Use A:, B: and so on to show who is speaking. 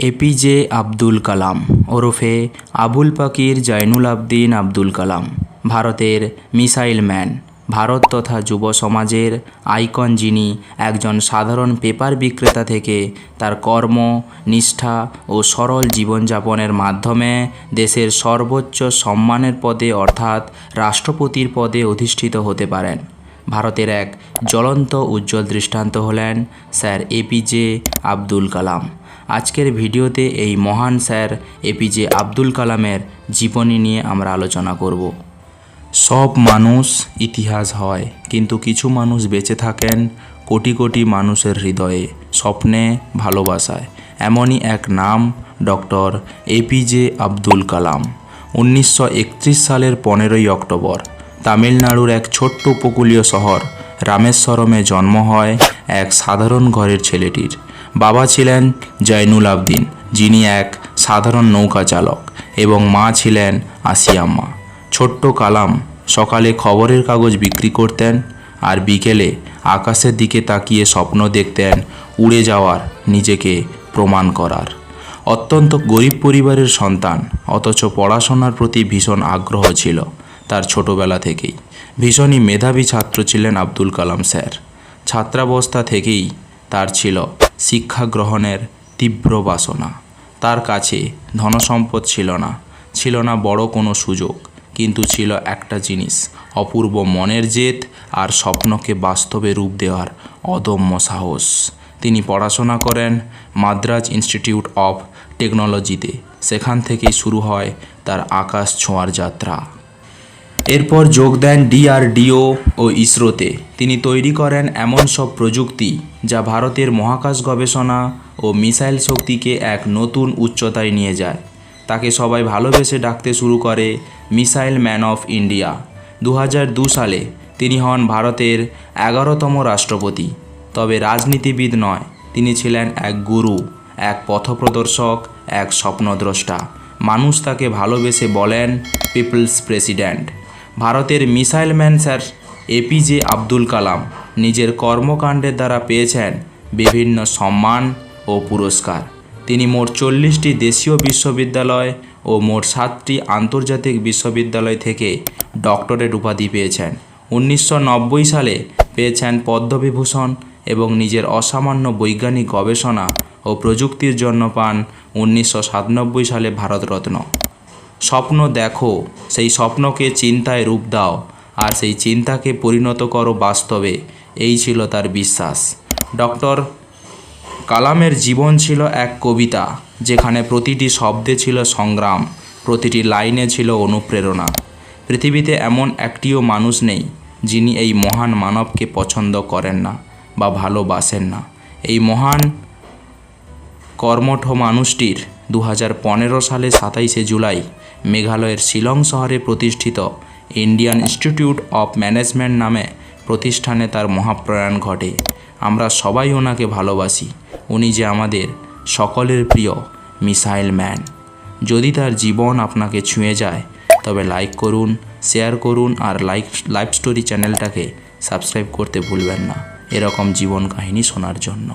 A: APJ Abdul কালাম ওরফে আবুল পাকির জয়নুল আবদিন আব্দুল কালাম ভারতের missile man. Bharat তথা যুব সমাজের আইকন, যিনি একজন সাধারণ পেপার বিক্রেতা থেকে তার কর্ম, নিষ্ঠা ও সরল জীবনযাপনের মাধ্যমে দেশের সর্বোচ্চ সম্মানের পদে অর্থাৎ রাষ্ট্রপতির পদে অধিষ্ঠিত হতে পারেন। ভারতের এক জ্বলন্ত উজ্জ্বল দৃষ্টান্ত হলেন স্যার এপিজে আব্দুল কালাম। আজকের ভিডিওতে এই মহান স্যার এপিজে আব্দুল কালামের জীবনী নিয়ে আমরা আলোচনা করব। সব মানুষ ইতিহাস হয়, কিন্তু কিছু মানুষ বেঁচে থাকেন কোটি কোটি মানুষের হৃদয়ে, স্বপ্নে, ভালোবাসায়। এমনই এক নাম ডক্টর এপিজে আব্দুল কালাম। 1931 সালের 15ই অক্টোবর তামিলনাড়ুর এক ছোট্ট উপকূলীয় শহর রামেশ্বরমে জন্ম হয় এক সাধারণ ঘরের ছেলেটির। বাবা ছিলেন জয়নুল আবদিন, যিনি এক সাধারণ নৌকা চালক, এবং মা ছিলেন আসিয়াম্মা। ছোট্ট কালাম সকালে খবরের কাগজ বিক্রি করতেন আর বিকেলে আকাশের দিকে তাকিয়ে স্বপ্ন দেখতেন উড়ে যাওয়ার, নিজেকে প্রমাণ করার। অত্যন্ত গরিব পরিবারের সন্তান, অথচ পড়াশোনার প্রতি ভীষণ আগ্রহ ছিল তার ছোটবেলা থেকেই। ভীষণই মেধাবী ছাত্র ছিলেন আব্দুল কালাম স্যার। ছাত্রাবস্থা থেকেই তার ছিল শিক্ষা গ্রহণের তীব্র বাসনা। তার কাছে ধনসম্পদ ছিল না বড় কোনো সুযোগ, কিন্তু ছিল একটা জিনিস, অপূর্ব মনের জেদ আর স্বপ্নকে বাস্তবে রূপ দেওয়ার অদম্য সাহস। তিনি পড়াশোনা করেন মাদ্রাজ ইনস্টিটিউট অফ টেকনোলজিতে। সেখান থেকেই শুরু হয় তার আকাশ ছোঁয়ার যাত্রা। এরপর যোগ দেন DRDO ও ইসরোতে। তিনি তৈরি করেন এমন সব প্রযুক্তি যা ভারতের মহাকাশ গবেষণা ও মিসাইল শক্তিকে এক নতুন উচ্চতায় নিয়ে যায়। তাকে সবাই ভালোবেসে ডাকতে শুরু করে মিসাইল ম্যান অফ ইন্ডিয়া। 2002 সালে তিনি হন ভারতের 11তম রাষ্ট্রপতি। তবে রাজনীতিবিদ নয়, তিনি ছিলেন এক গুরু, এক পথপ্রদর্শক, এক স্বপ্নদ্রষ্টা। মানুষ তাকে ভালোবেসে বলেন পিপলস প্রেসিডেন্ট। ভারতের missile man sir APJ Abdul Kalam নিজের কর্মকাণ্ডের দ্বারা পেয়েছেন বিভিন্ন সম্মান ও পুরস্কার। তিনি মোট 40টি দেশীয় বিশ্ববিদ্যালয় ও মোট 7টি আন্তর্জাতিক বিশ্ববিদ্যালয় থেকে ডক্টরেট উপাধি পেয়েছেন। 1990 সালে পেয়েছেন পদ্মবিভূষণ এবং নিজের অসামান্য বৈজ্ঞানিক গবেষণা ও প্রযুক্তির জন্য পান 1997 সালে ভারতরত্ন। স্বপ্ন দেখো, সেই স্বপ্নকে চিন্তায় রূপ দাও, আর সেই চিন্তাকে পরিণত করো বাস্তবে, এই ছিল তার বিশ্বাস। ডক্টর কালামের জীবন ছিল এক কবিতা, যেখানে প্রতিটি শব্দে ছিল সংগ্রাম, প্রতিটি লাইনে ছিল অনুপ্রেরণা। পৃথিবীতে এমন একটিও মানুষ নেই যিনি এই মহান মানবকে পছন্দ করেন না বা ভালোবাসেন না। এই মহান কর্মঠ মানুষটির 2015 সালে 27শে জুলাই মেঘালয়ের শিলং শহরে প্রতিষ্ঠিত ইন্ডিয়ান ইনস্টিটিউট অফ ম্যানেজমেন্ট নামে প্রতিষ্ঠানে তার মহাপ্রয়াণ ঘটে। আমরা সবাই ওনাকে ভালোবাসি। উনি যে আমাদের সকলের প্রিয় মিসাইল ম্যান। যদি তার জীবন আপনাকে ছুঁয়ে যায় তবে লাইক করুন, শেয়ার করুন, আর লাইফ স্টোরি চ্যানেলটাকে সাবস্ক্রাইব করতে ভুলবেন না এরকম জীবন কাহিনী শোনার জন্য।